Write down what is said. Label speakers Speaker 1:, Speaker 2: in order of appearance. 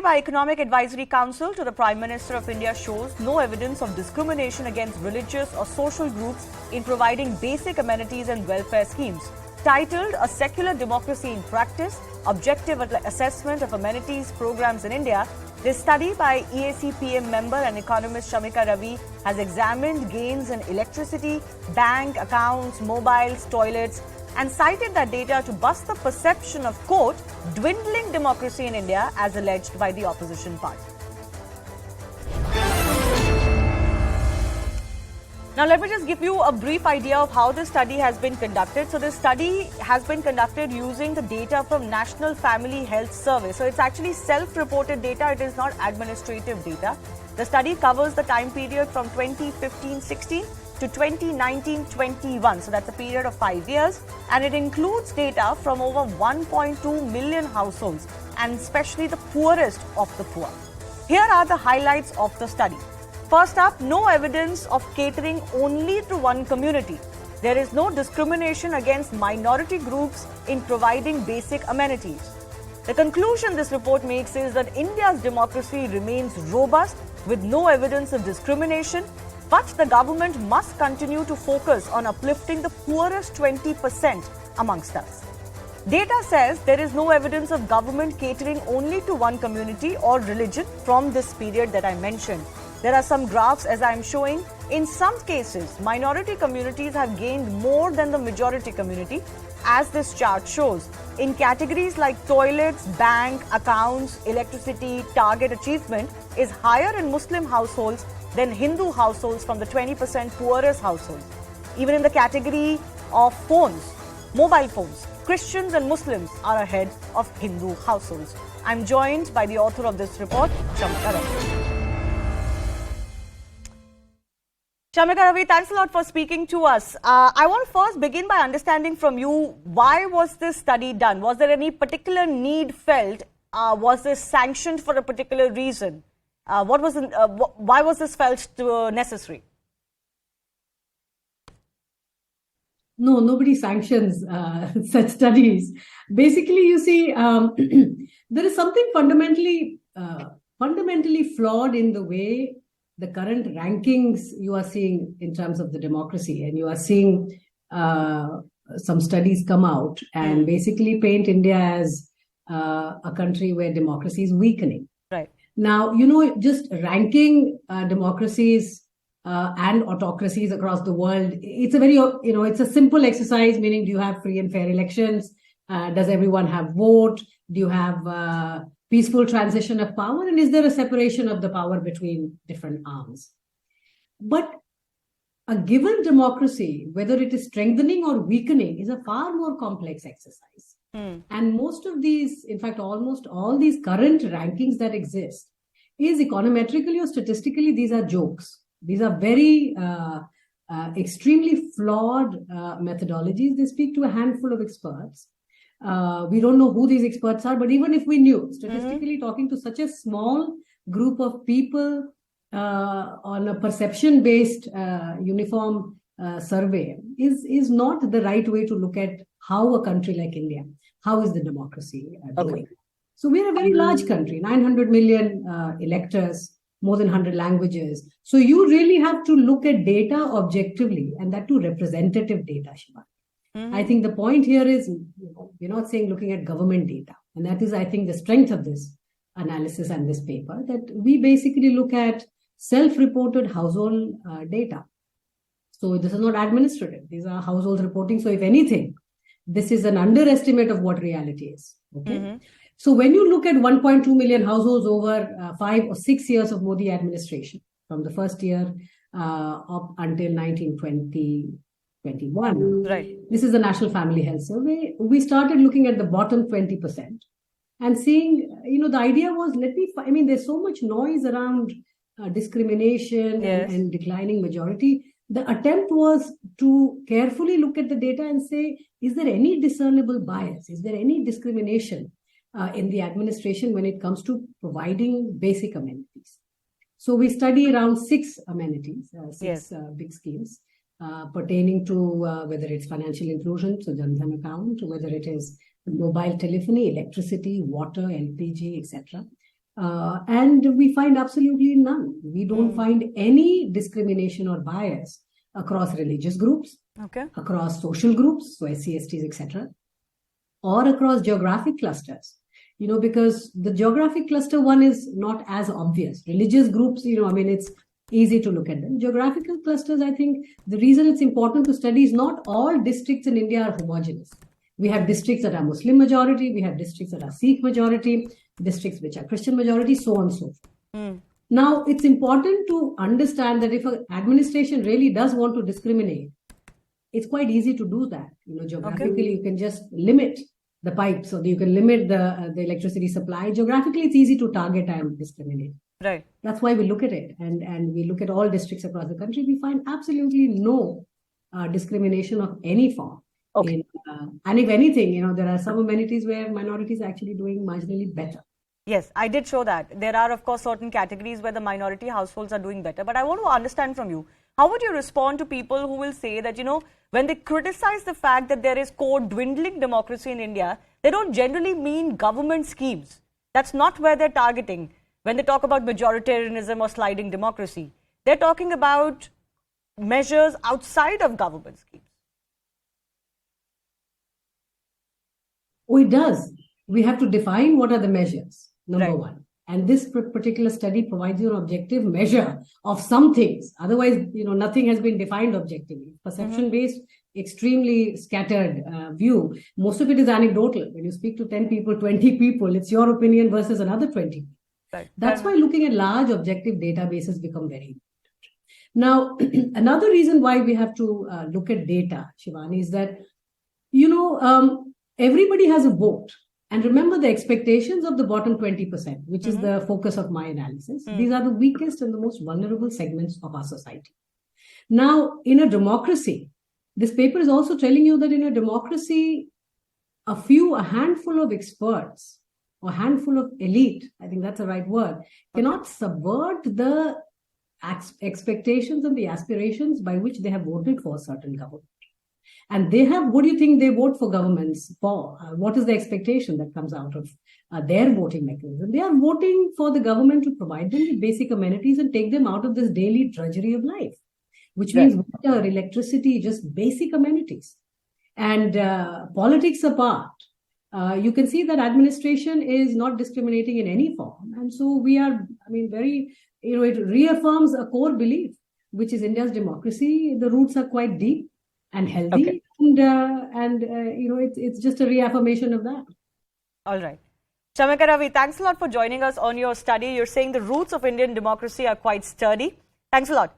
Speaker 1: by Economic Advisory Council to the Prime Minister of India shows no evidence of discrimination against religious or social groups in providing basic amenities and welfare schemes. Titled A Secular Democracy in Practice, Objective Assessment of Amenities Programs in India, this study by EAC-PM member and economist Shamika Ravi has examined gains in electricity, bank accounts, mobiles, toilets, and cited that data to bust the perception of, quote, dwindling democracy in India as alleged by the opposition party. Now, let me just give you a brief idea of how this study has been conducted. So, this study has been conducted using the data from National Family Health Survey. So, it's actually self-reported data. It is not administrative data. The study covers the time period from 2015-16 to 2019-21. So, that's a period of 5 years. And it includes data from over 1.2 million households, and especially the poorest of the poor. Here are the highlights of the study. First up, no evidence of catering only to one community. There is no discrimination against minority groups in providing basic amenities. The conclusion this report makes is that India's democracy remains robust with no evidence of discrimination, but the government must continue to focus on uplifting the poorest 20% amongst us. Data says there is no evidence of government catering only to one community or religion from this period that I mentioned. There are some graphs as I am showing. In some cases, minority communities have gained more than the majority community, as this chart shows. In categories like toilets, bank, accounts, electricity, target achievement is higher in Muslim households than Hindu households from the 20% poorest households. Even in the category of phones, mobile phones, Christians and Muslims are ahead of Hindu households. I'm joined by the author of this report, Shamika Ravi. Shamika Ravi, thanks a lot for speaking to us. I want to first begin by understanding from you, why was this study done? Was there any particular need felt? Was this sanctioned for a particular reason? Why was this felt necessary?
Speaker 2: No, nobody sanctions such studies. Basically, you see, there is something fundamentally flawed in the way the current rankings you are seeing in terms of the democracy, and you are seeing some studies come out and basically paint India as a country where democracy is weakening.
Speaker 1: Right.
Speaker 2: Now, just ranking democracies and autocracies across the world, it's a very, it's a simple exercise, meaning do you have free and fair elections? Does everyone have vote? Do you have peaceful transition of power, and is there a separation of the power between different arms? But a given democracy, whether it is strengthening or weakening, is a far more complex exercise. And most of these, in fact, almost all these current rankings that exist is econometrically or statistically, these are jokes. These are very extremely flawed methodologies. They speak to a handful of experts. We don't know who these experts are, but even if we knew, statistically talking to such a small group of people on a perception-based uniform survey is not the right way to look at how a country like India, how is the democracy doing. So we're a very large country, 900 million electors, more than 100 languages. So you really have to look at data objectively, and that too representative data, Shiva. I think the point here is, we're not saying looking at government data. And that is, I think, the strength of this analysis and this paper, that we basically look at self-reported household data. So this is not administrative. These are household reporting. So if anything, this is an underestimate of what reality is. Okay. So when you look at 1.2 million households over 5 or 6 years of Modi administration, from the first year up until 1921,
Speaker 1: right.
Speaker 2: This is the National Family Health Survey. We started looking at the bottom 20% and seeing, the idea was, there's so much noise around discrimination and declining majority. The attempt was to carefully look at the data and say, is there any discernible bias? Is there any discrimination in the administration when it comes to providing basic amenities? So we study around 6 amenities, big schemes. Pertaining to whether it's financial inclusion, so Jan Dhan account, whether it is mobile telephony, electricity, water, LPG, etc. And we find absolutely none. We don't find any discrimination or bias across religious groups, across social groups, so SC/STs, etc., or across geographic clusters. Because the geographic cluster one is not as obvious. Religious groups, it's easy to look at them. Geographical clusters, I think the reason it's important to study is not all districts in India are homogeneous. We have districts that are Muslim majority, we have districts that are Sikh majority, districts which are Christian majority, so on and so forth. Now, it's important to understand that if an administration really does want to discriminate, it's quite easy to do that. Geographically, you can just limit the pipes, or you can limit the electricity supply. Geographically, it's easy to target and discriminate.
Speaker 1: Right.
Speaker 2: That's why we look at it, and we look at all districts across the country. We find absolutely no discrimination of any form.
Speaker 1: Okay.
Speaker 2: And if anything, there are some amenities where minorities are actually doing marginally better.
Speaker 1: Yes, I did show that. There are, of course, certain categories where the minority households are doing better. But I want to understand from you, how would you respond to people who will say that, when they criticize the fact that there is dwindling democracy in India, they don't generally mean government schemes. That's not where they're targeting. When they talk about majoritarianism or sliding democracy, they're talking about measures outside of government schemes.
Speaker 2: Oh, it does. We have to define what are the measures, number
Speaker 1: Right.
Speaker 2: one. And this particular study provides you an objective measure of some things. Otherwise, nothing has been defined objectively. Perception-based, extremely scattered view. Most of it is anecdotal. When you speak to 10 people, 20 people, it's your opinion versus another 20.
Speaker 1: Right.
Speaker 2: That's why looking at large objective databases become very important. Now, another reason why we have to look at data, Shivani, is that, everybody has a vote. And remember the expectations of the bottom 20%, which is the focus of my analysis. These are the weakest and the most vulnerable segments of our society. Now, in a democracy, this paper is also telling you that in a democracy, a handful of experts or handful of elite, I think that's the right word, cannot subvert the expectations and the aspirations by which they have voted for a certain government. And what do you think they vote for governments for? What is the expectation that comes out of their voting mechanism? They are voting for the government to provide them with basic amenities and take them out of this daily drudgery of life, which means water, electricity, just basic amenities. And politics apart, you can see that administration is not discriminating in any form. And so we are, it reaffirms a core belief, which is India's democracy. The roots are quite deep and healthy, and it's just a reaffirmation of that.
Speaker 1: All right. Shamika Ravi, thanks a lot for joining us on your study. You're saying the roots of Indian democracy are quite sturdy. Thanks a lot.